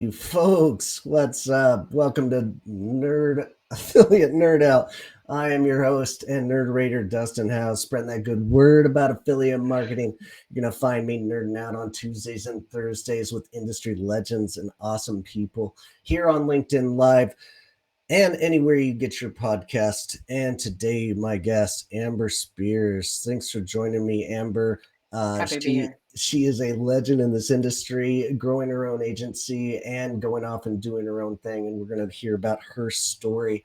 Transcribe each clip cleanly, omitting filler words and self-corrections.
You folks, what's up? Welcome to Nerd Affiliate Nerd Out. I am your host and nerd raider, Dustin House, spreading that good word about affiliate marketing. You're going to find me nerding out on Tuesdays and Thursdays with industry legends and awesome people here on LinkedIn Live and anywhere you get your podcast. And today, my guest, Amber Spears. Thanks for joining me, Amber. Happy to be She here. she is a legend in this industry, growing her own agency and going off and doing her own thing. And we're going to hear about her story.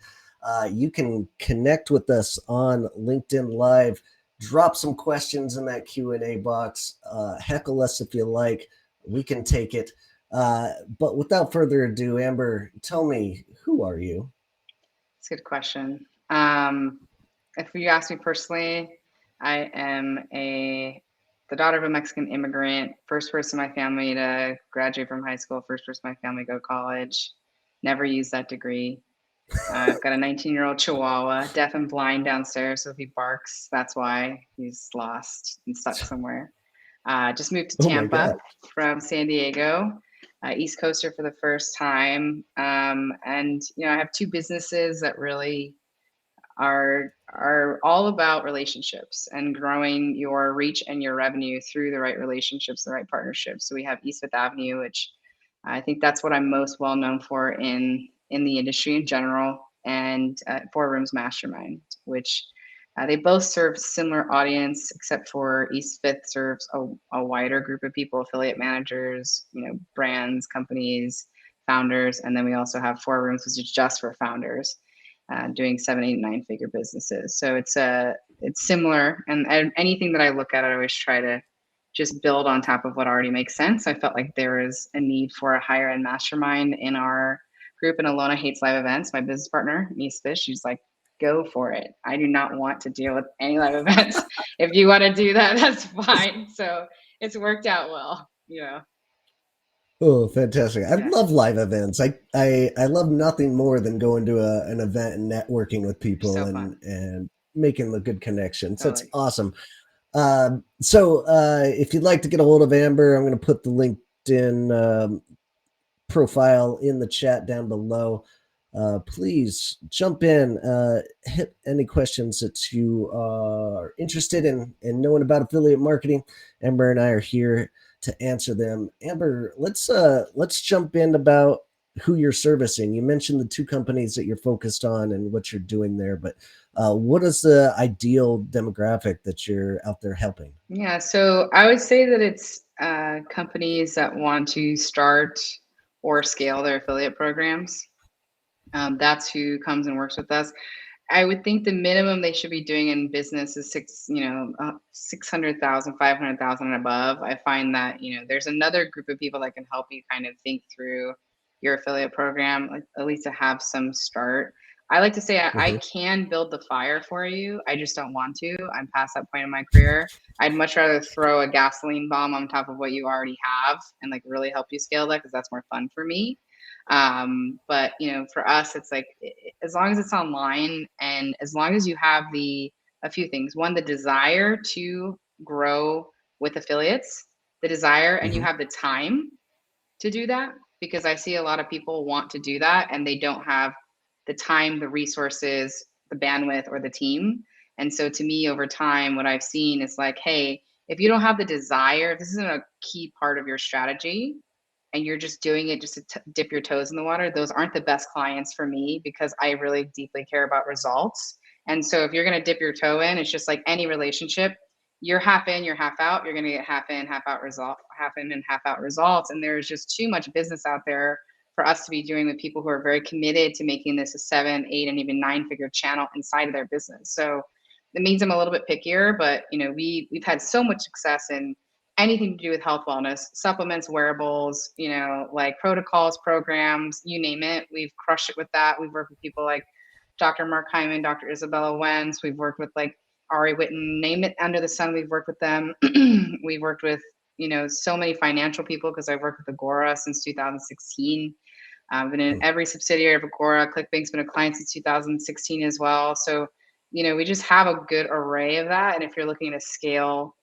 You can connect with us on LinkedIn Live. Drop some questions in that Q&A box. Heckle us if you like. We can take it. But without further ado, Amber, tell me, who are you? It's a good question. If you ask me personally, I am the daughter of a Mexican immigrant, first person in my family to graduate from high school, first person in my family to go to college. Never used that degree. I've got a 19-year-old Chihuahua, deaf and blind downstairs, so if he barks, that's why he's lost and stuck somewhere. Just moved to Oh my Tampa God. from San Diego, East Coaster for the first time. And I have two businesses that really are all about relationships and growing your reach and your revenue through the right relationships, the right partnerships. So we have East Fifth Avenue, which I think that's what I'm most well known for in the industry in general, and Four Rooms Mastermind, which they both serve similar audience, except for East Fifth serves a wider group of people, affiliate managers, brands, companies, founders, and then we also have Four Rooms, which is just for founders, doing 7, 8, 9 figure businesses. So it's similar, and anything that I look at, I always try to just build on top of what already makes sense. I felt like there is a need for a higher end mastermind in our group, and Alona hates live events. My business partner, Mies Fish, she's like, go for it. I do not want to deal with any live events. If you want to do that, that's fine. So it's worked out well. Oh, fantastic. I Yeah, love live events. I love nothing more than going to an event and networking with people so and making the good connections. That's totally. awesome. If you'd like to get a hold of Amber, I'm going to put the LinkedIn profile in the chat down below. Please jump in, hit any questions that you are interested in knowing about affiliate marketing. Amber and I are here to answer them. Amber, let's jump in about who you're servicing. You mentioned the two companies that you're focused on and what you're doing there, but what is the ideal demographic that you're out there helping? Yeah, so I would say that it's companies that want to start or scale their affiliate programs. That's who comes and works with us. I would think the minimum they should be doing in business is 600,000, 500,000 and above. I find that, there's another group of people that can help you kind of think through your affiliate program, like at least to have some start. I like to say I Mhm. can build the fire for you. I just don't want to. I'm past that point in my career. I'd much rather throw a gasoline bomb on top of what you already have and like really help you scale that because that's more fun for me. But for us, it's like as long as it's online and as long as you have a few things. One, the desire to grow with affiliates, the desire, and you Mhm. have the time to do that, because I see a lot of people want to do that and they don't have the time, the resources, the bandwidth, or the team. And so to me, over time, what I've seen is like, hey, if you don't have the desire, if this isn't a key part of your strategy, and you're just doing it just to dip your toes in the water, those aren't the best clients for me because I really deeply care about results. And so if you're going to dip your toe in, it's just like any relationship. You're half in, you're half out. You're going to get half in, half out result, half in and half out results. And there's just too much business out there for us to be doing with people who are very committed to making this a 7, 8, and even 9 figure channel inside of their business. So it means I'm a little bit pickier, but we've had so much success in anything to do with health wellness, supplements, wearables, like protocols, programs, you name it. We've crushed it with that. We've worked with people like Dr. Mark Hyman, Dr. Isabella Wentz. We've worked with like Ari Whitten, name it under the sun. We've worked with them. We've worked with, so many financial people because I've worked with Agora since 2016. I've been in every subsidiary of Agora. ClickBank's been a client since 2016 as well. So, we just have a good array of that. And if you're looking to scale,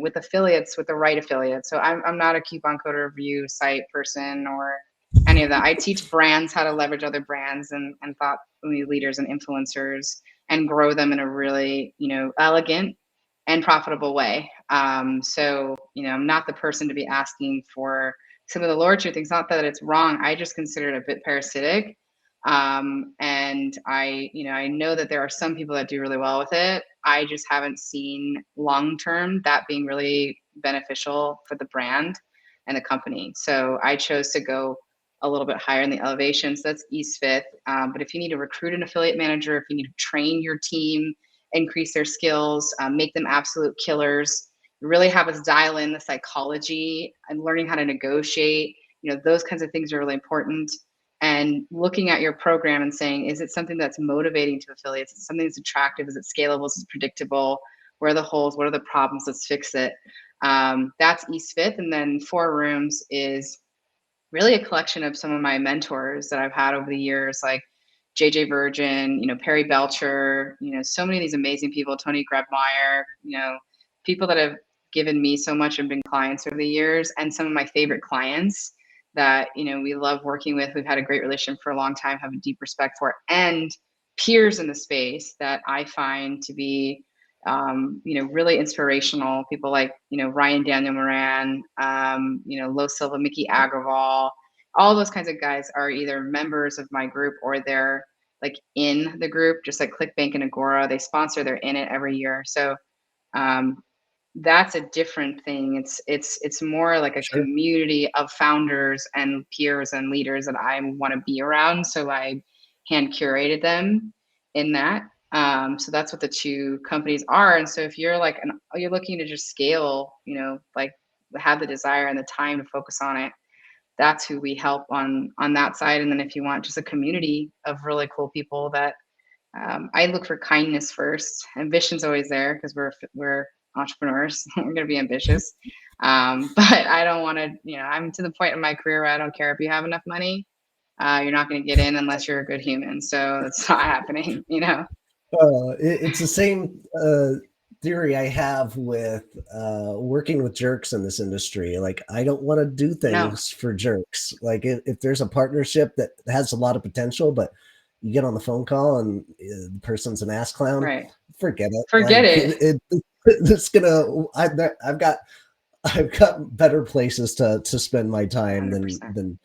with affiliates, with the right affiliates. So I'm not a coupon code review site person or any of that. I teach brands how to leverage other brands and thought leaders and influencers and grow them in a really, elegant and profitable way. So, I'm not the person to be asking for some of the lower tier things. Not that it's wrong. I just consider it a bit parasitic. And I know that there are some people that do really well with it. I just haven't seen long term that being really beneficial for the brand and the company. So I chose to go a little bit higher in the elevation. So that's East Fifth. But if you need to recruit an affiliate manager, if you need to train your team, increase their skills, make them absolute killers, really have us dial in the psychology and learning how to negotiate, those kinds of things are really important. And looking at your program and saying, is it something that's motivating to affiliates? Is it something that's attractive? Is it scalable? Is it predictable? Where are the holes? What are the problems? Let's fix it. That's East Fifth. And then Four Rooms is really a collection of some of my mentors that I've had over the years, like JJ Virgin, Perry Belcher, so many of these amazing people, Tony Grebmeyer, people that have given me so much and been clients over the years, and some of my favorite clients that, we love working with. We've had a great relationship for a long time, have a deep respect for, and peers in the space that I find to be really inspirational people like, Ryan Daniel Moran, Lo Silva, Mickey Agrawal, all those kinds of guys are either members of my group or they're like in the group, just like ClickBank and Agora. They sponsor, they're in it every year. So um, that's a different thing. It's more like a Sure. community of founders and peers and leaders that I want to be around. So I hand curated them in that. So that's what the two companies are. And so if you're like you're looking to just scale, like have the desire and the time to focus on it, that's who we help on that side. And then if you want just a community of really cool people that I look for kindness first. Ambition's always there because we're entrepreneurs. We're going to be ambitious, but I don't want to. I'm to the point in my career where I don't care if you have enough money. You're not going to get in unless you're a good human. So it's not happening. It's the same theory I have with working with jerks in this industry. Like, I don't want to do No, things for jerks. Like, if there's a partnership that has a lot of potential, but you get on the phone call and the person's an ass clown, right. forget it. Forget Like, it. it's gonna. I've got better places to spend my time 100%. than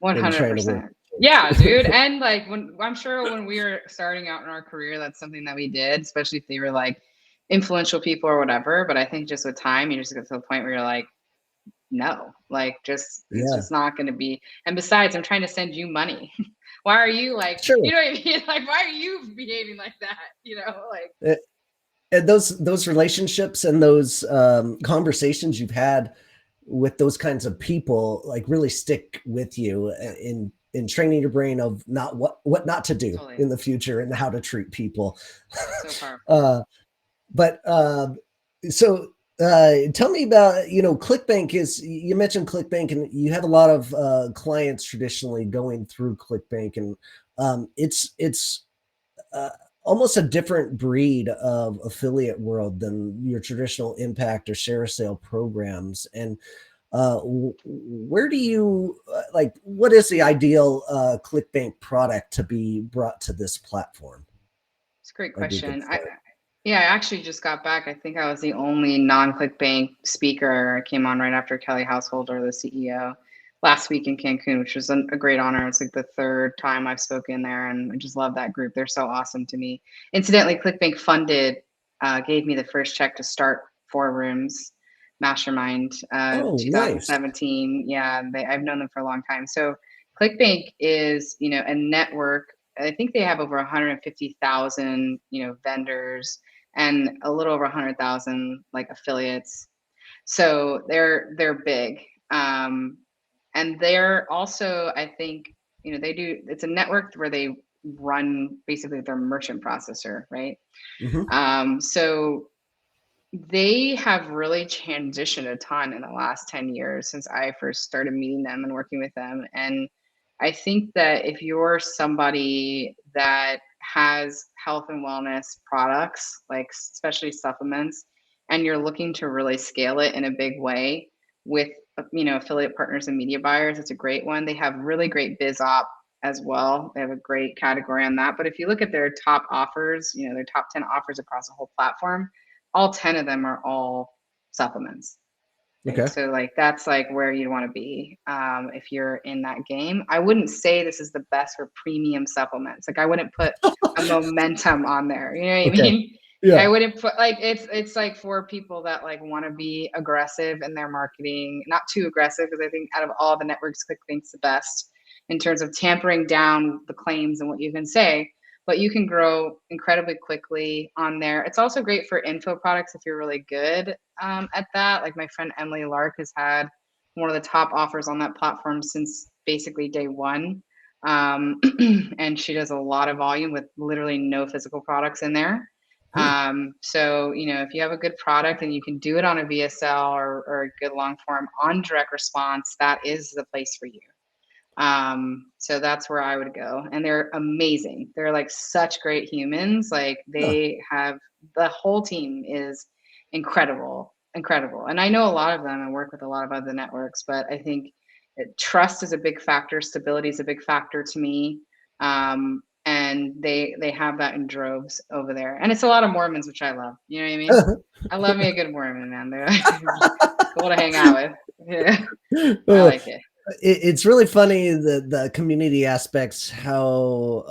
trying to work 100%. with Yeah, jerks. dude. And like when I'm sure when we were starting out in our career, that's something that we did, especially if they were like influential people or whatever. But I think just with time, you just get to the point where you're like, no, like just it's Yeah, just not going to be. And besides, I'm trying to send you money. Why are you like, sure. what I mean? Like, why are you behaving like that? Like Uh, and those relationships and those conversations you've had with those kinds of people like really stick with you yeah, in training your brain of not what not to do totally. in the future and how to treat people. So powerful. uh, but so tell me about ClickBank. Is you mentioned ClickBank and you have a lot of clients traditionally going through ClickBank, and it's uh, almost a different breed of affiliate world than your traditional impact or share sale programs. And where do you like? What is the ideal ClickBank product to be brought to this platform? It's a great That'd be a good question. start. Yeah, I actually just got back. I think I was the only non-ClickBank speaker. I came on right after Kelly Householder, the CEO, last week in Cancun, which was a great honor. It's like the third time I've spoken there, and I just love that group. They're so awesome to me. Incidentally, ClickBank gave me the first check to start Four Rooms Mastermind, Oh, nice. 2017. Yeah, I've known them for a long time. So ClickBank is, a network. I think they have over 150,000, vendors and a little over 100,000 like affiliates. So they're big. And they're also, I think, it's a network where they run basically their merchant processor, right? Hmm. So they have really transitioned a ton in the last 10 years since I first started meeting them and working with them. And I think that if you're somebody that has health and wellness products, like especially supplements, and you're looking to really scale it in a big way with affiliate partners and media buyers. It's a great one. They have really great biz op as well. They have a great category on that. But if you look at their top offers, their top 10 offers across the whole platform, all 10 of them are all supplements. Right? Okay. So like that's like where you want to be if you're in that game. I wouldn't say this is the best for premium supplements. Like I wouldn't put a momentum on there. You know what I Okay. mean? Yeah. I wouldn't put like it's like for people that like want to be aggressive in their marketing, not too aggressive, because I think out of all the networks, ClickBank's the best in terms of tampering down the claims and what you can say. But you can grow incredibly quickly on there. It's also great for info products if you're really good at that. Like my friend Emily Lark has had one of the top offers on that platform since basically day one. And she does a lot of volume with literally no physical products in there. So, if you have a good product and you can do it on a VSL or a good long form on direct response, that is the place for you. So that's where I would go. And they're amazing. They're like such great humans. Like they have, the whole team is incredible. And I know a lot of them and work with a lot of other networks, but I think trust is a big factor. Stability is a big factor to me. And they have that in droves over there. And it's a lot of Mormons, which I love. You know what I mean? I love me a good Mormon, man. They're cool to hang out with. Yeah. I like it. It's really funny the community aspects, how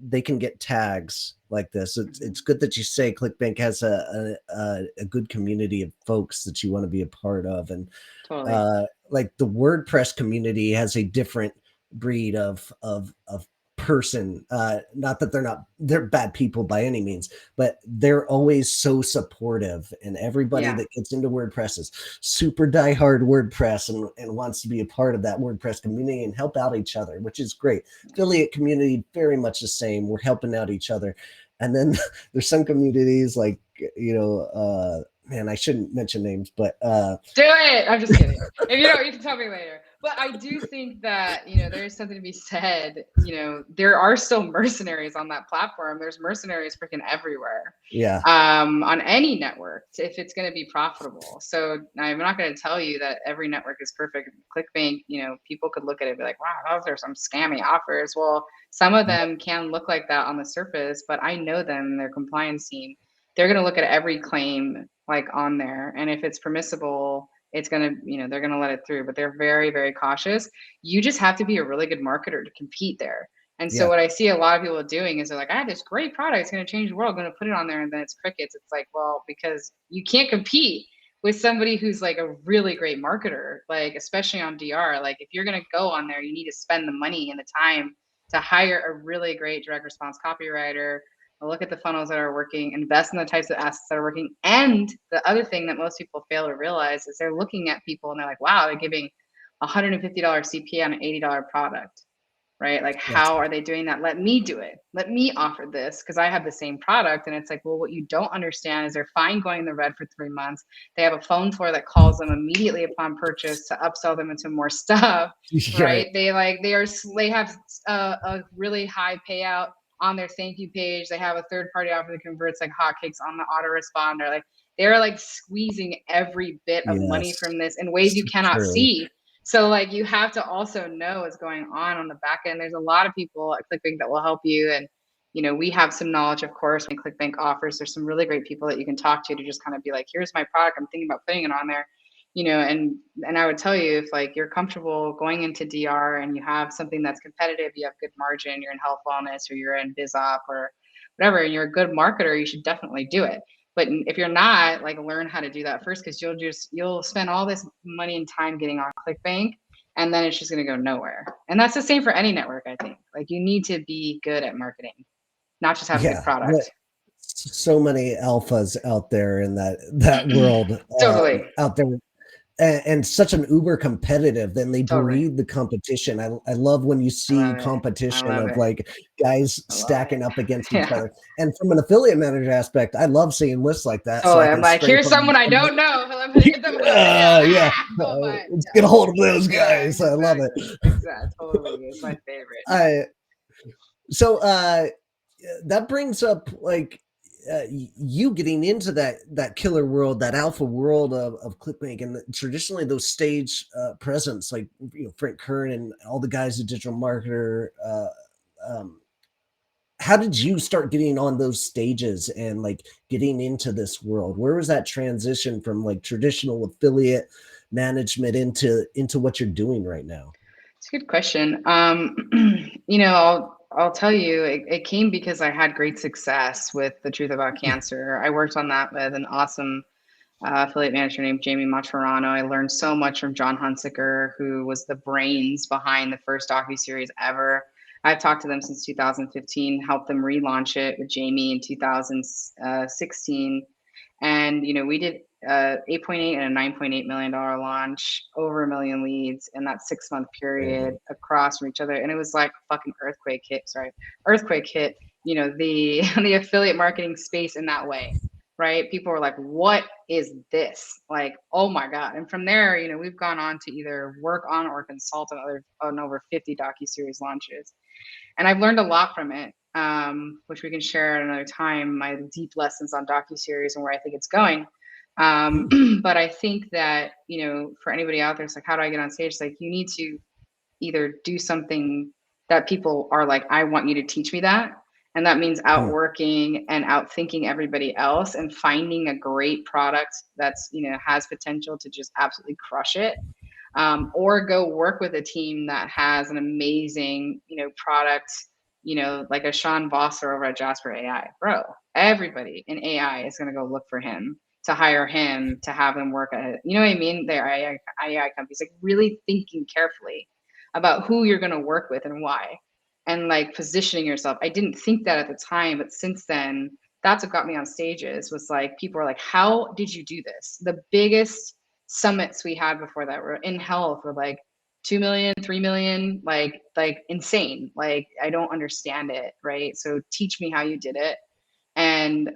they can get tags like this. It's good that you say ClickBank has a good community of folks that you want to be a part of, and totally. like the WordPress community has a different breed of person. Not that they're bad people by any means, but they're always so supportive, and everybody that gets into WordPress is super diehard WordPress and wants to be a part of that WordPress community and help out each other, which is great. Affiliate community, very much the same. We're helping out each other. And then there's some communities like, man, I shouldn't mention names, but do it. I'm just kidding. If you don't, you can tell me later. But I do think that, there's something to be said. There are still mercenaries on that platform. There's mercenaries freaking everywhere. Yeah. On any network, if it's going to be profitable. So I'm not going to tell you that every network is perfect. ClickBank, people could look at it and be like, wow, those are some scammy offers. Well, some of them can look like that on the surface, but I know them, their compliance team. They're going to look at every claim like on there. And if it's permissible, it's going to, they're going to let it through, but they're very, very cautious. You just have to be a really good marketer to compete there. And so what I see a lot of people doing is they're like, I have this great product. It's going to change the world. I'm going to put it on there. And then it's crickets. It's like, well, because you can't compete with somebody who's like a really great marketer, like especially on DR. Like if you're going to go on there, you need to spend the money and the time to hire a really great direct response copywriter, look at the funnels that are working, invest in the types of assets that are working. And the other thing that most people fail to realize is they're looking at people and they're like, wow, they're giving $150 CPA on an $80 product, right? Like, how are they doing that? Let me do it. Let me offer this because I have the same product. And it's like, well, what you don't understand is they're fine going in the red for 3 months. They have a phone floor that calls them immediately upon purchase to upsell them into more stuff, right? They have a really high payout on their thank you page. They have a third party offer that converts like hotcakes on the autoresponder. Like they're like squeezing every bit of money from this in ways you cannot see. So like you have to also know what's going on the back end. There's a lot of people at ClickBank that will help you. And, we have some knowledge, of course, when ClickBank offers. There's some really great people that you can talk to just kind of be like, here's my product. I'm thinking about putting it on there. And I would tell you, if like you're comfortable going into DR and you have something that's competitive, you have good margin, you're in health wellness or you're in biz op or whatever, and you're a good marketer, you should definitely do it. But if you're not, like, learn how to do that first, because you'll spend all this money and time getting on ClickBank, and then it's just going to go nowhere. And that's the same for any network, I think. Like you need to be good at marketing, not just have a good product. So many alphas out there in that world, totally out there. And such an uber competitive, then they breed the competition. I love when you see competition of like guys stacking up against each other. And from an affiliate manager aspect, I love seeing lists like that. So I'm like, here's someone I don't know. I'm gonna get them. Let's get a hold of those guys. I love it. Yeah, totally. It's my favorite. So that brings up like you getting into that killer world, that alpha world of ClickBank, and traditionally those stage presence, like Frank Kern and all the guys at Digital Marketer. Um, how did you start getting on those stages and like getting into this world? Where was that transition from like traditional affiliate management into what you're doing right now? It's a good question. I'll tell you, it came because I had great success with The Truth About Cancer. I worked on that with an awesome affiliate manager named Jamie Maturano. I learned so much from John Hunsaker, who was the brains behind the first docuseries ever. I've talked to them since 2015, helped them relaunch it with Jamie in 2016. And we did 8.8 and a $9.8 million launch, over a million leads in that 6-month period across from each other. And it was like fucking earthquake hit, the the affiliate marketing space in that way. Right? People were like, what is this? Like, oh my God. And from there, we've gone on to either work on or consult on over 50 docuseries launches. And I've learned a lot from it, which we can share at another time, my deep lessons on docuseries and where I think it's going. But I think that, for anybody out there, it's like, how do I get on stage? It's like, you need to either do something that people are like, I want you to teach me that. And that means outworking and outthinking everybody else and finding a great product that's, has potential to just absolutely crush it. Or go work with a team that has an amazing, product, like a Sean Vosser over at Jasper AI. Bro, everybody in AI is going to go look for him, to hire him, to have him work at it. You know what I mean? They're AI companies, like really thinking carefully about who you're going to work with and why, and like positioning yourself. I didn't think that at the time, but since then, that's what got me on stages. Was like, people were like, how did you do this? The biggest summits we had before that were in health were like 2 million, 3 million, like insane. Like, I don't understand it. Right. So teach me how you did it. And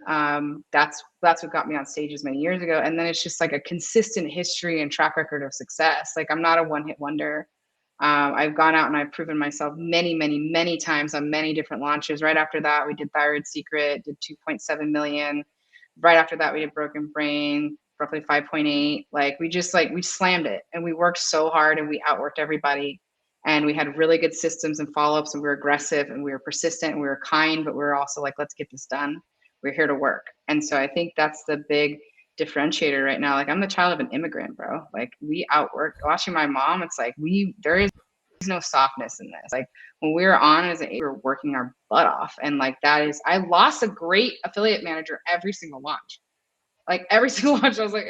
that's what got me on stages many years ago. And then it's just like a consistent history and track record of success. Like, I'm not a one-hit wonder. I've gone out and I've proven myself many, many, many times on many different launches. Right after that, we did Thyroid Secret, did 2.7 million. Right after that, we did Broken Brain, roughly 5.8. Like, we slammed it, and we worked so hard, and we outworked everybody. And we had really good systems and follow-ups, and we were aggressive, and we were persistent, and we were kind, but we were also like, let's get this done. We're here to work. And so I think that's the big differentiator right now. Like, I'm the child of an immigrant, bro. Like, we outwork. Watching my mom, it's like there is no softness in this. Like, when we were on as an, we were working our butt off. And like, I lost a great affiliate manager every single launch. Like, every single launch, I was like,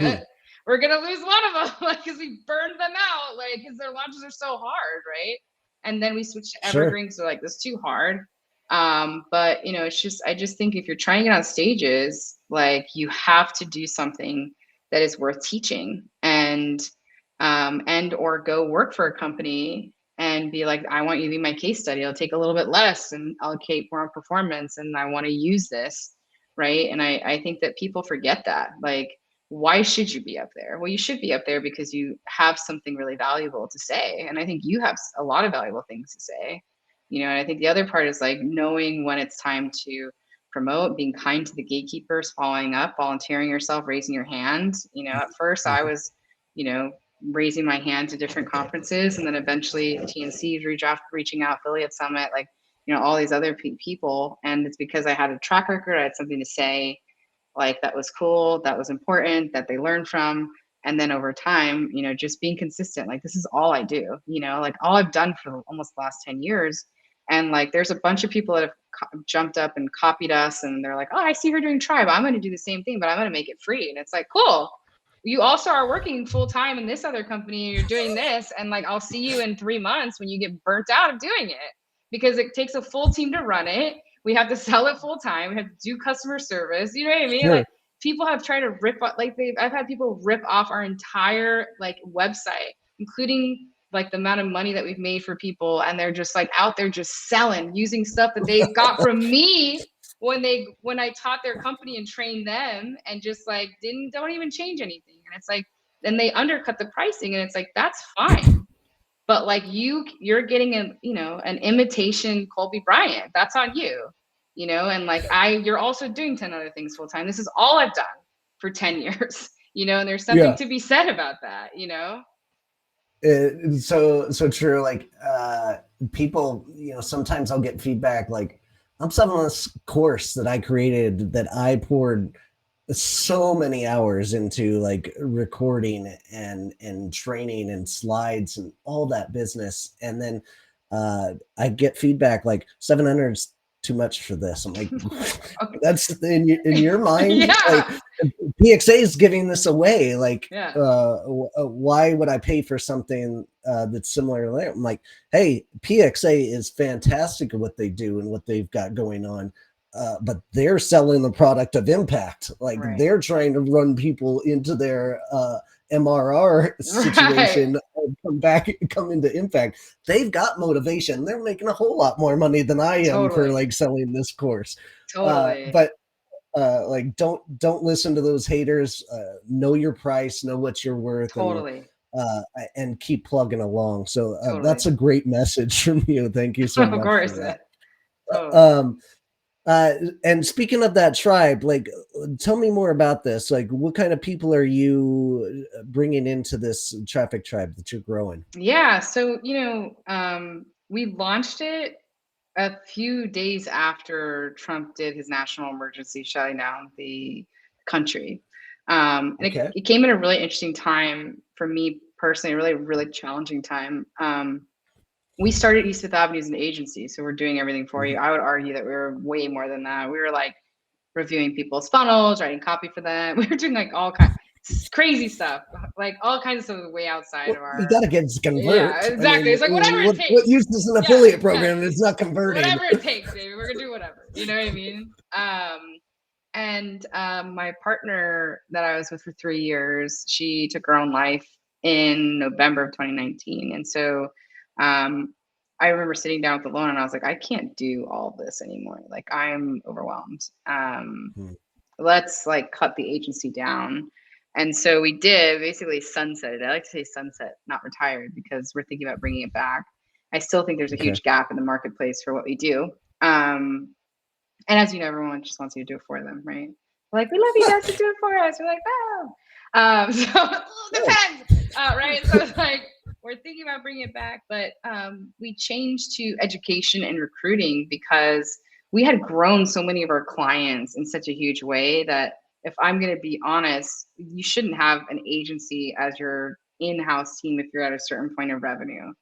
we're going to lose one of them, like, because we burned them out, like, because their launches are so hard, right? And then we switched to evergreen, so like, this is too hard. But it's just, I just think if you're trying to get on stages, like, you have to do something that is worth teaching, and or go work for a company and be like, I want you to be my case study. I'll take a little bit less and allocate more on performance, and I want to use this. Right. And I think that people forget that. Like, why should you be up there? Well, you should be up there because you have something really valuable to say. And I think you have a lot of valuable things to say. And I think the other part is like knowing when it's time to promote, being kind to the gatekeepers, following up, volunteering yourself, raising your hand. At first I was, raising my hand to different conferences, and then eventually TNC reaching out, Affiliate Summit, like, all these other people. And it's because I had a track record. I had something to say, like, that was cool, that was important, that they learned from. And then over time, just being consistent, like, this is all I do, like, all I've done for almost the last 10 years. And like, there's a bunch of people that have jumped up and copied us, and they're like, oh, I see her doing Tribe, I'm going to do the same thing, but I'm going to make it free. And it's like, cool, you also are working full time in this other company, and you're doing this, and like, I'll see you in 3 months when you get burnt out of doing it, because it takes a full team to run it. We have to sell it full time. We have to do customer service. You know what I mean? Sure. Like, people have tried to rip off, like, I've had people rip off our entire like website, including like the amount of money that we've made for people, and they're just like out there just selling, using stuff that they got from me when I taught their company and trained them, and just like don't even change anything. And it's like, then they undercut the pricing, and it's like, that's fine. But like, you're getting an imitation Colby Bryant. That's on you. and like you're also doing 10 other things full time. This is all I've done for 10 years, and there's something Yeah. to be said about that. So true. Like people, sometimes I'll get feedback like, I'm selling this course that I created that I poured so many hours into, like recording and training and slides and all that business, and then I get feedback like 700 is too much for this. I'm like, Okay. that's in your mind, Yeah. like PXA is giving this away. Like, Yeah. why would I pay for something that's similar to that? I'm like, hey, PXA is fantastic at what they do and what they've got going on. But they're selling the product of impact. Like Right. they're trying to run people into their MRR situation, come into impact. They've got motivation. They're making a whole lot more money than I am for Totally. like selling this course. Totally. But like don't listen to those haters. Know your price, know what you're worth, Totally. and keep plugging along. So Totally. that's a great message from you. Thank you so Of much course. for that. Totally. And speaking of that tribe, like, tell me more about this. Like, what kind of people are you bringing into this traffic tribe that you're growing? Yeah. So, we launched it a few days after Trump did his national emergency, shutting down the country. And Okay. it came at a really interesting time for me personally, a really, really challenging time. We started East Fifth Avenue as an agency, so we're doing everything for you. Mhm. I would argue that we were way more than that. We were like reviewing people's funnels, writing copy for them. We were doing like all kinds crazy stuff, like all kinds of stuff way outside Well, of you our. got to get to Yeah, convert. I exactly. mean, It's like whatever it what takes. use is an Yeah, affiliate program exactly. if it's not converting? Whatever it takes, baby. We're gonna do whatever. You know what I mean? And my partner that I was with for 3 years, she took her own life in November of 2019, and so I remember sitting down with the loan, and I was like, I can't do all this anymore. Like I'm overwhelmed. Hmm. Let's like cut the agency down. And so we did basically sunsetted. I like to say sunset, not retired, because we're thinking about bringing it back. I still think there's a Okay. huge gap in the marketplace for what we do. And as you know, everyone just wants you to do it for them, right? Like, we love you guys to do it for us. We're like, oh. So depends, right? So it's like, we're thinking about bringing it back, but we changed to education and recruiting because we had grown so many of our clients in such a huge way that if I'm going to be honest, you shouldn't have an agency as your in-house team if you're at a certain point of revenue.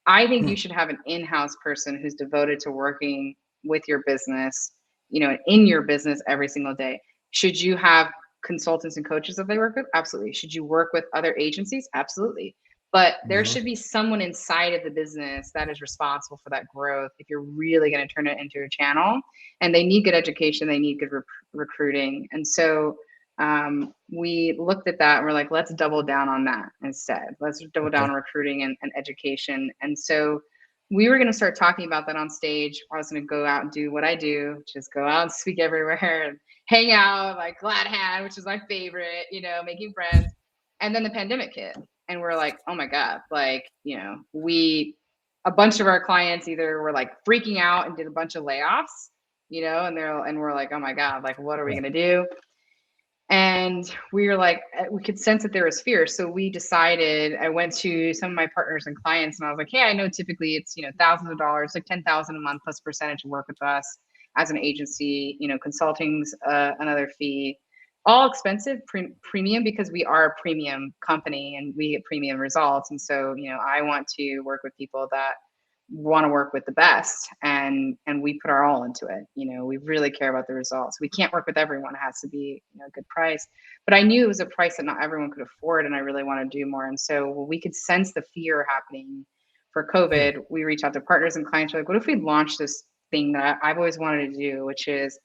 I think Hmm. you should have an in-house person who's devoted to working with your business, in your business every single day. Should you have consultants and coaches that they work with? Absolutely. Should you work with other agencies? Absolutely. But there Mhm. should be someone inside of the business that is responsible for that growth if you're really going to turn it into a channel. And they need good education, they need good recruiting. And so we looked at that and we're like, let's double down on that instead. Let's double down Okay. on recruiting and education. And so we were going to start talking about that on stage. I was going to go out and do what I do, just go out and speak everywhere and hang out, like glad hand, which is my favorite, making friends. And then the pandemic hit, and we're like, oh my God, like, a bunch of our clients either were like freaking out and did a bunch of layoffs, and we're like, oh my God, like, what are we Yeah. going to do? And we were like, we could sense that there was fear. So we decided, I went to some of my partners and clients and I was like, hey, I know typically it's, thousands of dollars, like 10,000 a month plus percentage to work with us as an agency, consulting's another fee, all expensive premium because we are a premium company and we get premium results. And so, I want to work with people that want to work with the best, and we put our all into it. We really care about the results. We can't work with everyone. It has to be a good price, but I knew it was a price that not everyone could afford, and I really want to do more. And so when we could sense the fear happening for Hmm. COVID, we reached out to partners and clients. We're like, what if we launch this thing that I've always wanted to do, which is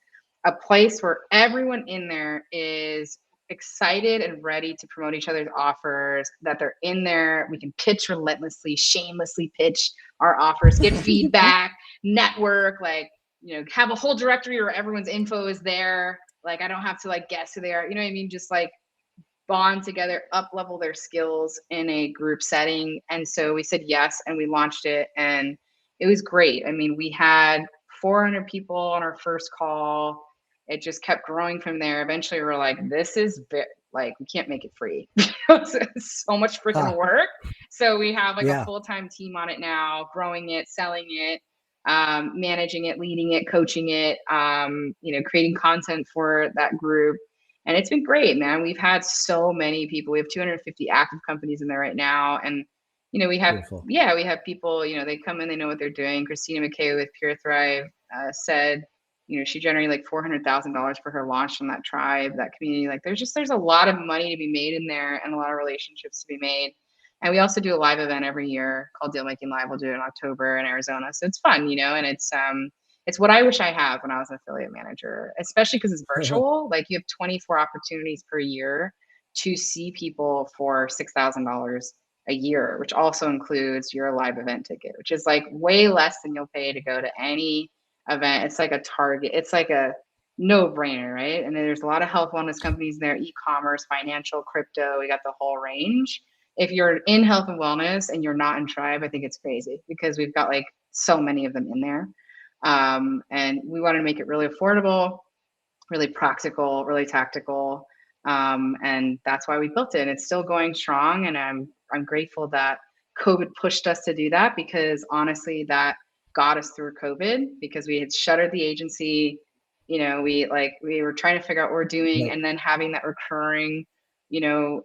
a place where everyone in there is excited and ready to promote each other's offers, that they're in there, we can pitch relentlessly, shamelessly pitch our offers, get feedback, network, like, have a whole directory where everyone's info is there. Like, I don't have to like guess who they are. You know what I mean? Just like bond together, up level their skills in a group setting. And so we said yes, and we launched it, and it was great. I mean, we had 400 people on our first call. It just kept growing from there. Eventually, we were like, this is like, we can't make it free. It's so much freaking Huh. work. So we have like a Yeah. full-time team on it now, growing it, selling it, managing it, leading it, coaching it, creating content for that group. And it's been great, man. We've had so many people. We have 250 active companies in there right now. And, we have, Beautiful. we have people, they come in, they know what they're doing. Christina McKay with Pure Thrive said, she generated like $400,000 for her launch on that tribe, that community. Like there's a lot of money to be made in there and a lot of relationships to be made. And we also do a live event every year called Deal Making Live. We'll do it in October in Arizona. So it's fun, and it's what I wish I had when I was an affiliate manager, especially because it's virtual. Like you have 24 opportunities per year to see people for $6,000 a year, which also includes your live event ticket, which is like way less than you'll pay to go to any event. It's like a Target. It's like a no-brainer, right? And there's a lot of health wellness companies there, e-commerce, financial, crypto. We got the whole range. If you're in health and wellness and you're not in Tribe, I think it's crazy because we've got like so many of them in there. And we want to make it really affordable, really practical, really tactical. And that's why we built it. And it's still going strong. And I'm grateful that COVID pushed us to do that, because honestly, that got us through COVID, because we had shuttered the agency. We were trying to figure out what we're doing, Yep. and then having that recurring,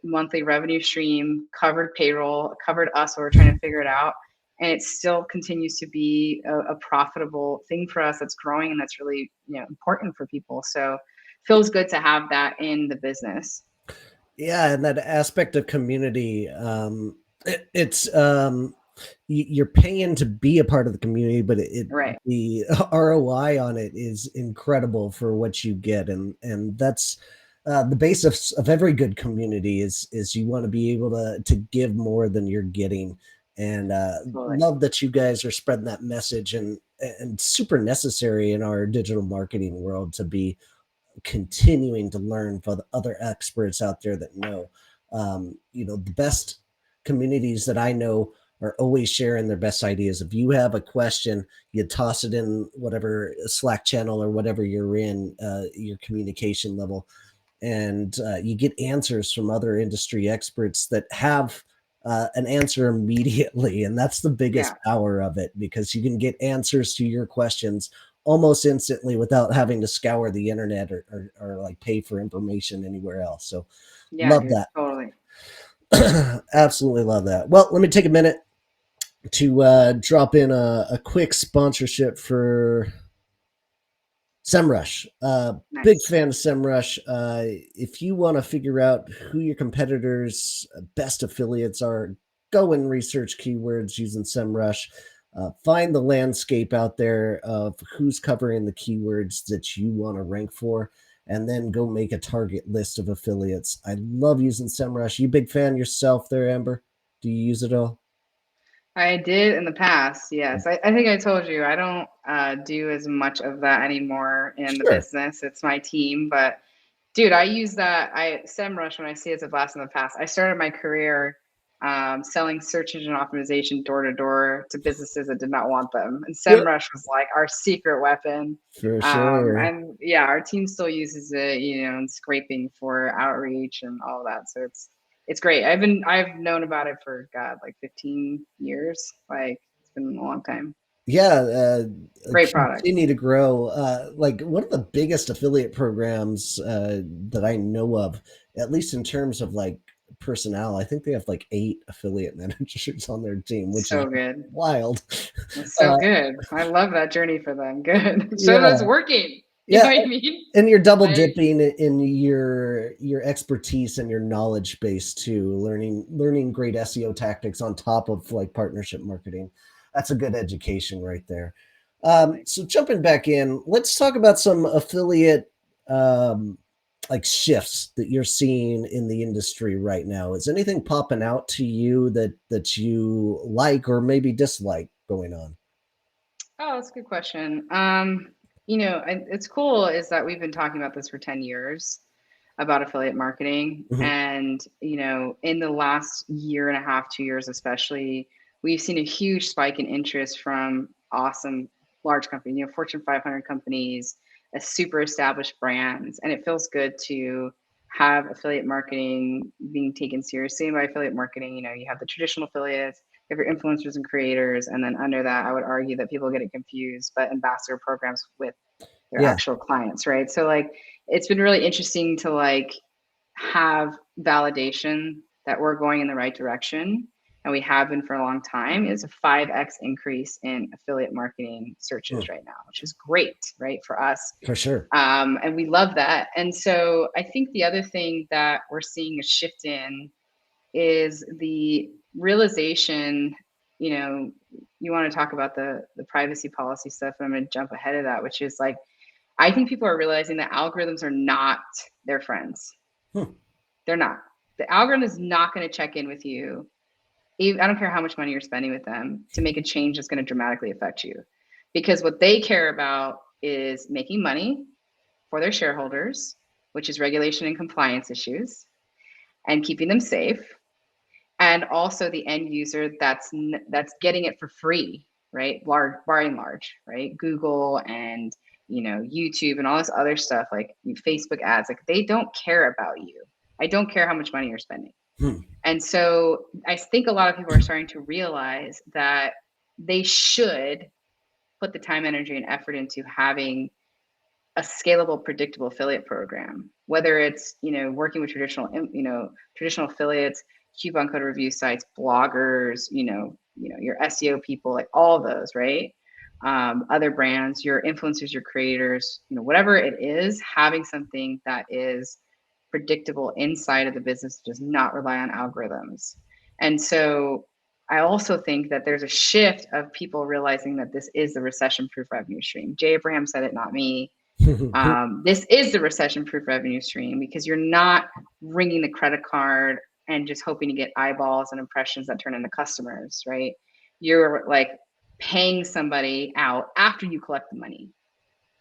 monthly revenue stream covered payroll, covered us while we're trying to figure it out. And it still continues to be a profitable thing for us that's growing, and that's really, important for people. So feels good to have that in the business. Yeah, and that aspect of community, it's you're paying to be a part of the community, but Right. the ROI on it is incredible for what you get, and that's the base of every good community is you want to be able to give more than you're getting, and Totally. love that you guys are spreading that message, and super necessary in our digital marketing world to be continuing to learn from the other experts out there that know. The best communities that I know are always sharing their best ideas. If you have a question, you toss it in whatever Slack channel or whatever you're in, your communication level, and you get answers from other industry experts that have an answer immediately. And that's the biggest Yeah. power of it, because you can get answers to your questions almost instantly without having to scour the internet or like pay for information anywhere else. So Yeah, love dude. that. Totally. Absolutely love that. Well, let me take a minute to drop in a quick sponsorship for SEMrush. Big Nice. fan of SEMrush. If you want to figure out who your competitors' best affiliates are, go and research keywords using SEMrush. Find the landscape out there of who's covering the keywords that you want to rank for, and then go make a target list of affiliates. I love using SEMrush. You big fan yourself there, Amber? Do you use it all? I did in the past. Yes. I think I told you I don't do as much of that anymore in the Sure. business. It's my team. But dude, I use that. SEMrush, when I see it's a blast in the past. I started my career selling search engine optimization door to door to businesses that did not want them. And Yep. SEMrush was like our secret weapon. For sure. And yeah, our team still uses it, and scraping for outreach and all that. So it's great. I've known about it for God, like 15 years. Like it's been a long time. Yeah, Great product. continue to grow. Like one of the biggest affiliate programs that I know of, at least in terms of like personnel, I think they have like 8 affiliate managers on their team, which is So good. wild. It's so good. I love that journey for them. Good. So that's Yeah, working. You yeah, know what I mean? and you're double Like, dipping in your expertise and your knowledge base too, learning great SEO tactics on top of like partnership marketing. That's a good education right there. totally. So jumping back in, let's talk about some affiliate um, like shifts that you're seeing in the industry right now. Is anything popping out to you that you like or maybe dislike going on? Oh, that's a good question. It's cool is that we've been talking about this for 10 years about affiliate marketing. Mhm. And, in the last year and a half, 2 years, especially, we've seen a huge spike in interest from awesome, large companies, Fortune 500 companies, super established brands. And it feels good to have affiliate marketing being taken seriously. And by affiliate marketing, you have the traditional affiliates, you have your influencers and creators. And then under that, I would argue that people get it confused, but ambassador programs with their Yeah, actual clients, right? So like, it's been really interesting to like have validation that we're going in the right direction, and we have been for a long time, is a 5x increase in affiliate marketing searches right now, which is great, right, for us. for sure. And we love that. And so I think the other thing that we're seeing a shift in is the realization, you want to talk about the privacy policy stuff, and I'm going to jump ahead of that, which is like, I think people are realizing that algorithms are not their friends. They're not. The algorithm is not going to check in with you. I don't care how much money you're spending with them to make a change that's going to dramatically affect you. Because what they care about is making money for their shareholders, which is regulation and compliance issues, and keeping them safe. And also the end user that's getting it for free, right? By and large, right? Google and YouTube and all this other stuff, like Facebook ads, like they don't care about you. I don't care how much money you're spending. And so I think a lot of people are starting to realize that they should put the time, energy, and effort into having a scalable, predictable affiliate program, whether it's, working with traditional affiliates, coupon code review sites, bloggers, your SEO people, like all those, right? Other brands, your influencers, your creators, whatever it is, having something that is predictable inside of the business does not rely on algorithms. And so I also think that there's a shift of people realizing that this is the recession-proof revenue stream. Jay Abraham said it, not me. This is the recession-proof revenue stream because you're not ringing the credit card and just hoping to get eyeballs and impressions that turn into customers, right? You're like paying somebody out after you collect the money.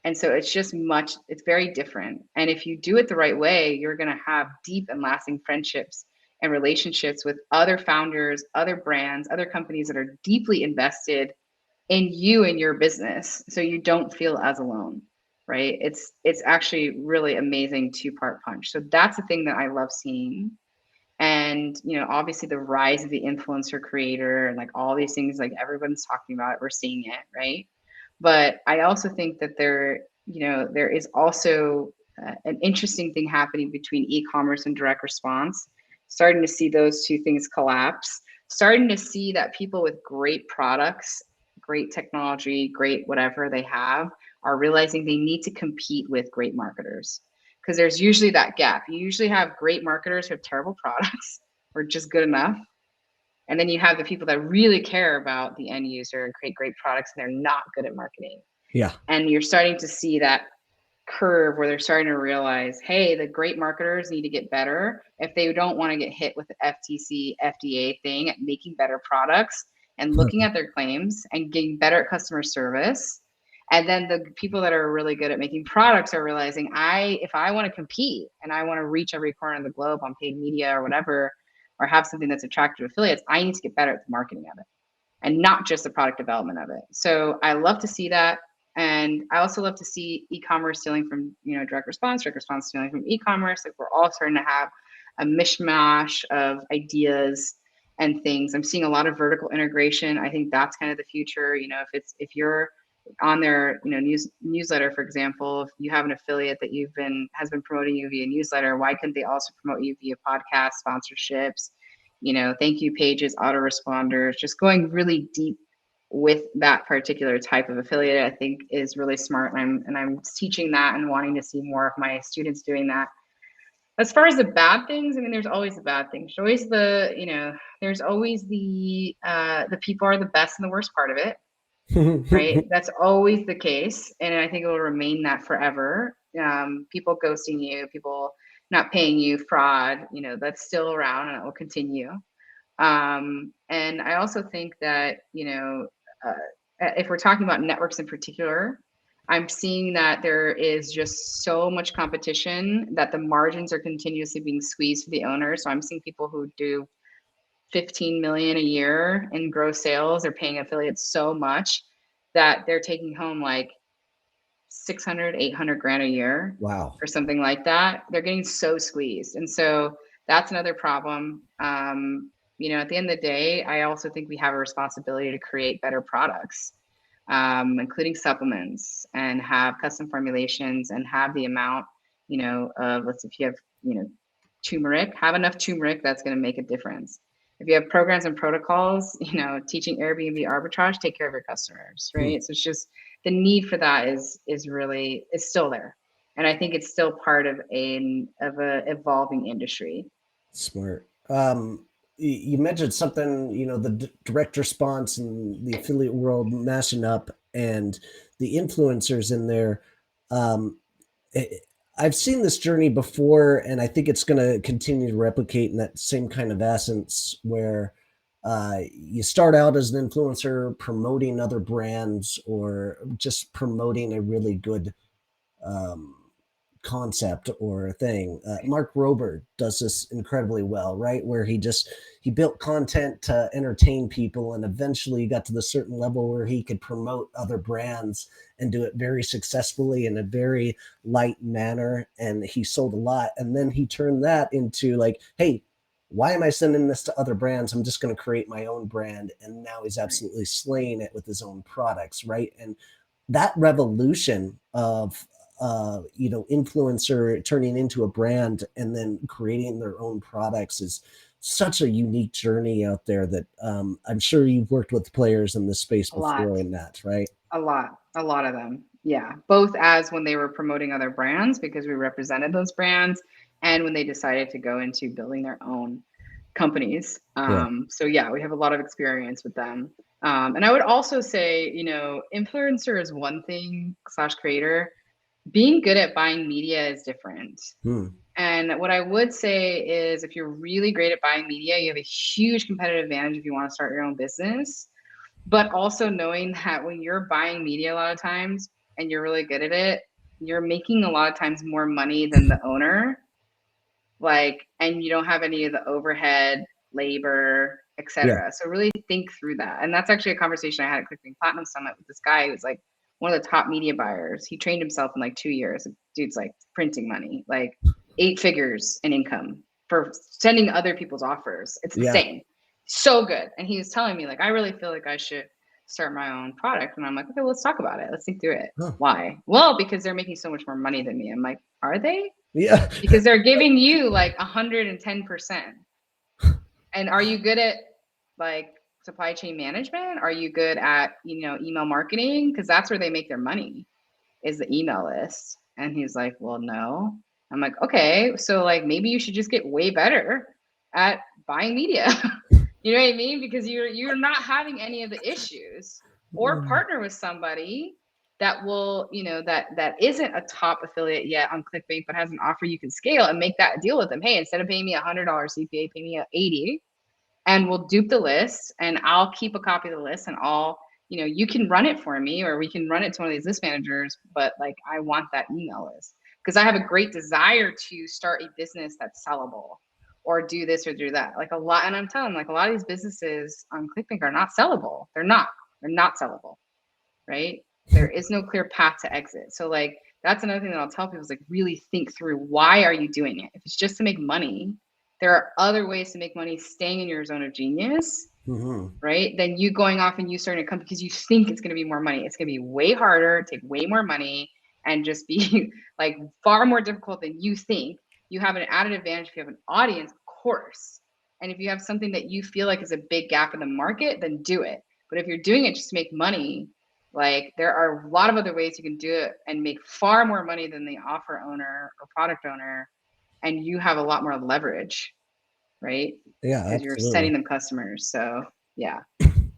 And so it's very different. And if you do it the right way, you're going to have deep and lasting friendships and relationships with other founders, other brands, other companies that are deeply invested in you and your business. So you don't feel as alone, right? It's actually really amazing two-part punch. So that's the thing that I love seeing. And, obviously the rise of the influencer creator and like all these things, like everyone's talking about it, we're seeing it, right? But I also think that there is also an interesting thing happening between e-commerce and direct response, starting to see those two things collapse, starting to see that people with great products, great technology, great whatever they have, are realizing they need to compete with great marketers. Because there's usually that gap. You usually have great marketers who have terrible products or just good enough. And then you have the people that really care about the end user and create great products, and they're not good at marketing. Yeah. And you're starting to see that curve where they're starting to realize, hey, the great marketers need to get better if they don't want to get hit with the FTC, FDA thing at making better products and looking at their claims and getting better at customer service. And then the people that are really good at making products are realizing, if I want to compete and I want to reach every corner of the globe on paid media or whatever, or have something that's attractive to affiliates, I need to get better at the marketing of it and not just the product development of it. So I love to see that. And I also love to see e-commerce stealing from, direct response stealing from e-commerce. Like we're all starting to have a mishmash of ideas and things. I'm seeing a lot of vertical integration. I think that's kind of the future. If you're on their newsletter, for example, if you have an affiliate that has been promoting you via newsletter, why couldn't they also promote you via podcast sponsorships, thank you pages, autoresponders, just going really deep with that particular type of affiliate, I think is really smart. And I'm teaching that and wanting to see more of my students doing that. As far as the bad things, I mean, there's always the bad things. There's always there's always the people are the best and the worst part of it, right? That's always the case. And I think it will remain that forever. People ghosting you, people not paying you, fraud, that's still around and it will continue. And I also think that, if we're talking about networks in particular, I'm seeing that there is just so much competition that the margins are continuously being squeezed for the owners. So I'm seeing people who do 15 million a year in gross sales are paying affiliates so much that they're taking home like 600, 800 grand a year Wow. or something like that. They're getting so squeezed. And so that's another problem. At the end of the day, I also think we have a responsibility to create better products, including supplements, and have custom formulations and have the amount, of, let's say if you have, turmeric, have enough turmeric that's going to make a difference. If you have programs and protocols, teaching Airbnb arbitrage, take care of your customers, right? So it's just the need for that is still there, and I think it's still part of a evolving industry. Smart. You mentioned something, the direct response and the affiliate world mashing up and the influencers in there. Um, it, I've seen this journey before, and I think it's going to continue to replicate in that same kind of essence where you start out as an influencer promoting other brands or just promoting a really good um, concept or a thing. Mark Rober does this incredibly well, right? Where he built content to entertain people, and eventually got to the certain level where he could promote other brands and do it very successfully in a very light manner. And he sold a lot, and then he turned that into like, hey, why am I sending this to other brands? I'm just going to create my own brand. And now he's absolutely slaying it with his own products, right? And that revolution of influencer turning into a brand and then creating their own products is such a unique journey out there that I'm sure you've worked with players in this space A lot. before in that, right? A lot of them. Yeah. Both as when they were promoting other brands because we represented those brands, and when they decided to go into building their own companies. Yeah. So yeah, we have a lot of experience with them. And I would also say, influencer is one thing / creator. Being good at buying media is different. And what I would say is if you're really great at buying media, you have a huge competitive advantage if you want to start your own business. But also knowing that when you're buying media a lot of times and you're really good at it, you're making a lot of times more money than the owner. And you don't have any of the overhead, labor, Yeah. etc. So really think through that. And that's actually a conversation I had at ClickBank Platinum Summit with this guy who's like one of the top media buyers. He trained himself in like 2 years. Dude's like printing money, like 8 figures in income for sending other people's offers. It's Yeah. insane. So good. And he was telling me like, I really feel like I should start my own product. And I'm like, okay, let's talk about it. Let's think through it. Huh. Why? Well, because they're making so much more money than me. I'm like, are they? Yeah. Because they're giving you like 110%. And are you good at like supply chain management? Are you good at, email marketing? Because that's where they make their money, is the email list. And he's like, well, no. I'm like, okay, so like maybe you should just get way better at buying media. You know what I mean? Because you're not having any of the issues, or partner with somebody that will, that isn't a top affiliate yet on ClickBank, but has an offer you can scale and make that deal with them. Hey, instead of paying me $100 CPA, pay me $80, and we'll dupe the list, and I'll keep a copy of the list, and you can run it for me, or we can run it to one of these list managers, but like I want that email list because I have a great desire to start a business that's sellable, or do this or do that. Like a lot, and I'm telling like a lot of these businesses on ClickBank are not sellable. They're not sellable, right? There is no clear path to exit. So like that's another thing that I'll tell people is like really think through, why are you doing it? If it's just to make money, there are other ways to make money staying in your zone of genius, right? Than you going off and you starting a company because you think it's going to be more money. It's going to be way harder, take way more money, and just be like far more difficult than you think. You have an added advantage if you have an audience, of course. And if you have something that you feel like is a big gap in the market, then do it. But if you're doing it just to make money, like there are a lot of other ways you can do it and make far more money than the offer owner or product owner. And you have a lot more leverage, right? Yeah, Because you're absolutely. sending them customers. So yeah.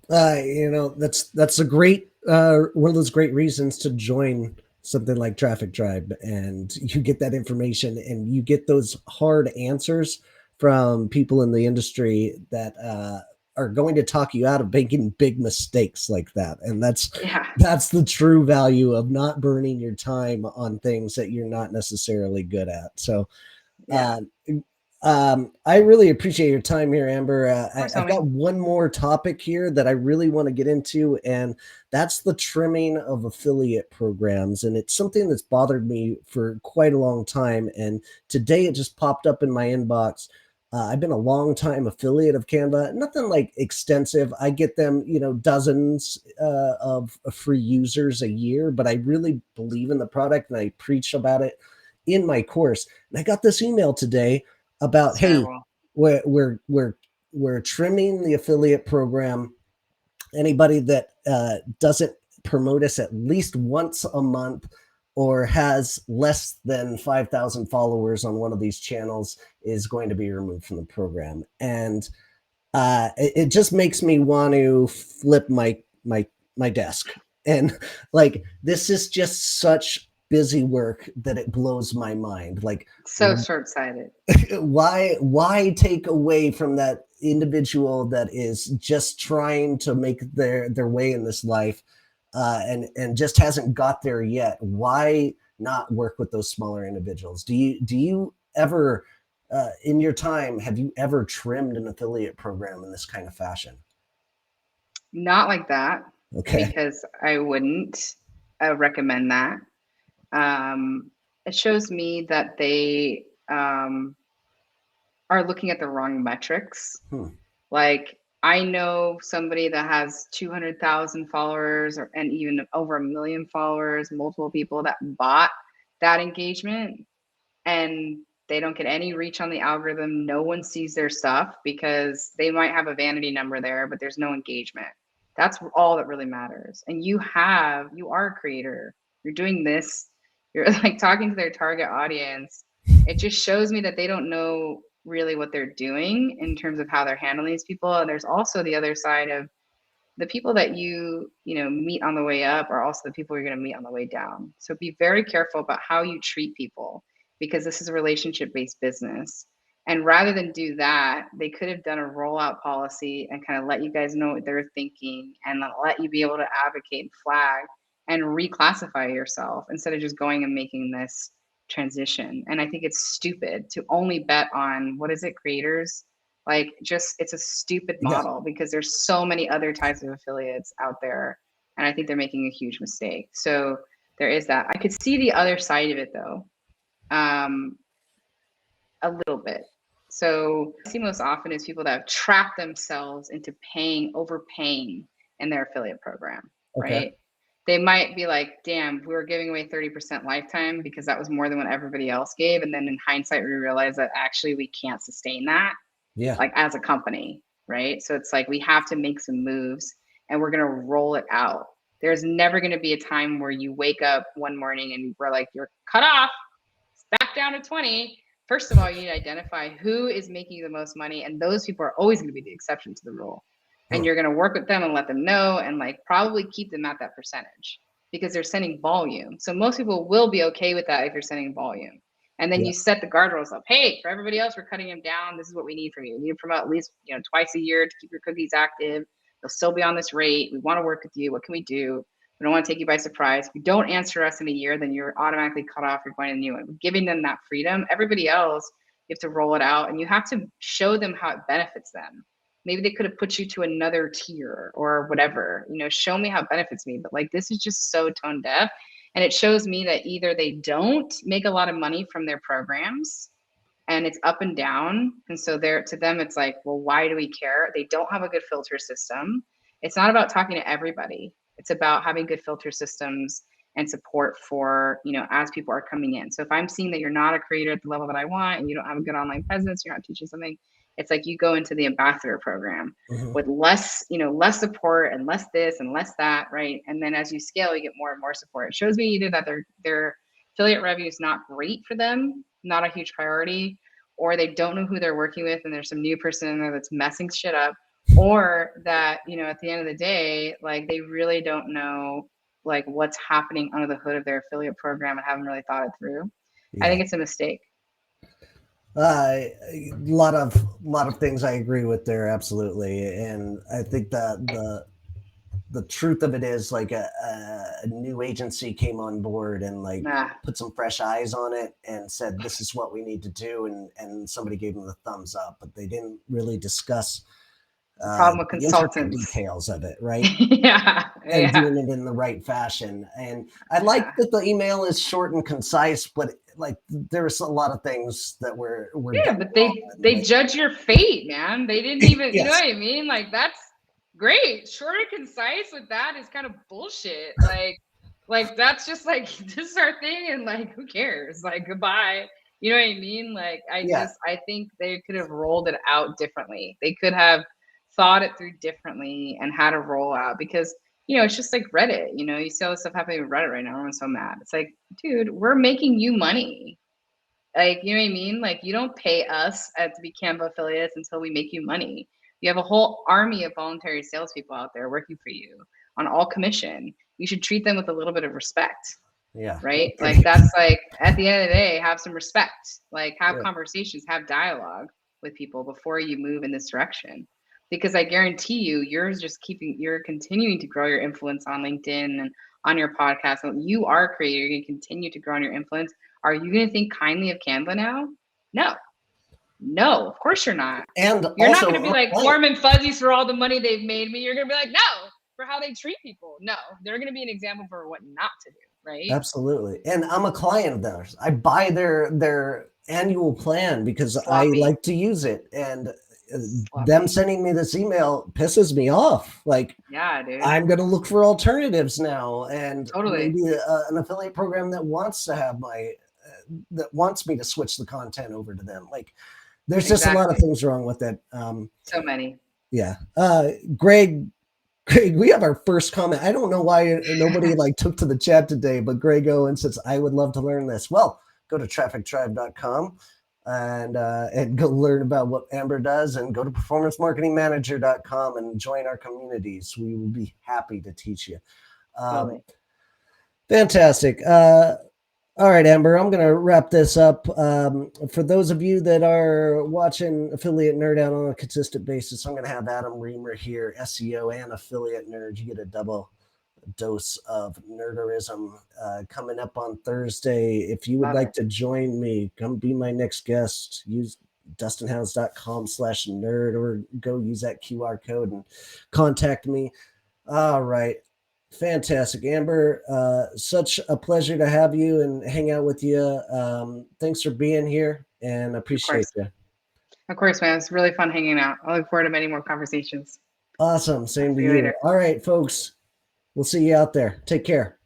That's a great one of those great reasons to join something like Traffic Tribe, and you get that information and you get those hard answers from people in the industry that are going to talk you out of making big mistakes like that. And Yeah. that's the true value of not burning your time on things that you're not necessarily good at. So Yeah. I really appreciate your time here, Amber. Of course, I've got homie. one more topic here that I really want to get into, and that's the trimming of affiliate programs. And it's something that's bothered me for quite a long time. And today it just popped up in my inbox. I've been a long time affiliate of Canva, nothing like extensive. I get them, dozens of free users a year, but I really believe in the product and I preach about it in my course. And I got this email today about, It's hey, terrible. we're we're we're we're trimming the affiliate program. Anybody that doesn't promote us at least once a month or has less than 5,000 followers on one of these channels is going to be removed from the program. And it just makes me want to flip my desk. And like, this is just such busy work that it blows my mind. Like, So short-sighted. why take away from that individual that is just trying to make their way in this life, and just hasn't got there yet? Why not work with those smaller individuals? Do you ever, in your time, have you ever trimmed an affiliate program in this kind of fashion? Not like that, Okay. because I wouldn't recommend that. It shows me that they are looking at the wrong metrics. Hmm. Like, I know somebody that has 200,000 followers and even over 1 million followers, multiple people that bought that engagement, and they don't get any reach on the algorithm. No one sees their stuff because they might have a vanity number there, but there's no engagement. That's all that really matters. And you are a creator. You're doing this, you're like talking to their target audience. It just shows me that they don't know really what they're doing in terms of how they're handling these people. And there's also the other side of the people that you meet on the way up are also the people you're going to meet on the way down. So be very careful about how you treat people, because this is a relationship based business. And rather than do that, they could have done a rollout policy and kind of let you guys know what they're thinking and let you be able to advocate and flag and reclassify yourself instead of just going and making this transition. And I think it's stupid to only bet on, what is it, creators? Like, just, it's a stupid Yeah. model because there's so many other types of affiliates out there. And I think they're making a huge mistake. So there is that. I could see the other side of it though, um, a little bit. So I see most often is people that have trapped themselves into overpaying in their affiliate program, Okay. right? They might be like, damn, we were giving away 30% lifetime because that was more than what everybody else gave. And then in hindsight, we realized that actually we can't sustain that, Yeah. like as a company, right? So it's like we have to make some moves and we're going to roll it out. There's never going to be a time where you wake up one morning and we're like, you're cut off, back down to 20. First of all, you need to identify who is making you the most money, and those people are always going to be the exception to the rule. And Hmm. you're going to work with them and let them know, and like probably keep them at that percentage because they're sending volume. So most people will be okay with that if you're sending volume. And then Yeah. you set the guardrails up. Hey, for everybody else, we're cutting them down. This is what we need from you. You need to promote at least twice a year to keep your cookies active. They'll still be on this rate. We want to work with you. What can we do? We don't want to take you by surprise. If you don't answer us in a year, then you're automatically cut off. You're going to a new one. We're giving them that freedom. Everybody else, you have to roll it out and you have to show them how it benefits them. Maybe they could have put you to another tier or whatever, show me how it benefits me. But like, this is just so tone deaf. And it shows me that either they don't make a lot of money from their programs and it's up and down. And so to them, it's like, well, why do we care? They don't have a good filter system. It's not about talking to everybody. It's about having good filter systems and support for, as people are coming in. So if I'm seeing that you're not a creator at the level that I want and you don't have a good online presence, you're not teaching something, it's like you go into the ambassador program Mhm. with less support and less this and less that, right? And then as you scale, you get more and more support. It shows me either that their affiliate revenue is not great for them, not a huge priority, or they don't know who they're working with and there's some new person in there that's messing shit up, or that at the end of the day, like, they really don't know like what's happening under the hood of their affiliate program and haven't really thought it through. I Yeah. think it's a mistake. A lot of things I agree with there, absolutely. And I think that the truth of it is like a new agency came on board and like Nah, put some fresh eyes on it and said, this is what we need to do. And somebody gave them the thumbs up, but they didn't really discuss the problem with the intricate consultants. details of it, right? Yeah, And yeah, doing it in the right fashion. And I like yeah. that the email is short and concise, but like there's a lot of things that were Yeah, done but wrong. And they judge your fate, man. They didn't even, you know yes, what I mean? Like that's great. Short and concise with that is kind of bullshit. Like that's just like this is our thing and like who cares? Like goodbye. You know what I mean? Like yeah, I think they could have rolled it out differently. They could have thought it through differently and had a rollout because it's just like Reddit. You see all this stuff happening with Reddit right now. Everyone's so mad. It's like, dude, we're making you money. Like, you know what I mean? Like, you don't pay us to be Canva affiliates until we make you money. You have a whole army of voluntary salespeople out there working for you on all commission. You should treat them with a little bit of respect, yeah, right? Like, that's like at the end of the day, have some respect. Like, have yeah, conversations, have dialogue with people before you move in this direction. Because I guarantee you, you're continuing to grow your influence on LinkedIn and on your podcast. You are a creator, you're going to continue to grow on your influence. Are you going to think kindly of Canva now? No, no, of course you're not. and You're not also going to be I'm a like client. warm and fuzzies for all the money they've made me. You're going to be like, no, for how they treat people. No, they're going to be an example for what not to do, right? Absolutely. And I'm a client of theirs. I buy their annual plan because I Sloppy, like to use it. And them sloppy. sending me this email pisses me off. Like, Yeah, dude. I'm going to look for alternatives now, and Totally. maybe an affiliate program that wants to have that wants me to switch the content over to them. Like, there's just a lot of Exactly. things wrong with it. So many. Yeah. Greg, Greg, we have our first comment. I don't know why nobody like took to the chat today, but Greg Owen says, I would love to learn this. Well, go to traffictribe.com and go learn about what Amber does, and go to performancemarketingmanager.com and join our communities. We will be happy to teach you. Um, Totally. fantastic. All right, Amber, I'm going to wrap this up. For those of you that are watching Affiliate Nerd Out on a consistent basis, I'm going to have Adam Reamer here, SEO and Affiliate Nerd. You get a double dose of nerderism coming up on Thursday. If you would Love like it. to join me, come be my next guest. Use dustinhouse.com/nerd or go use that QR code and contact me. All right. Fantastic, Amber. Such a pleasure to have you and hang out with you. Thanks for being here and Of appreciate course. you. Of course, man. It's really fun hanging out. I look forward to many more conversations. Awesome. I'll Same to see you you. later. All right, folks. We'll see you out there. Take care.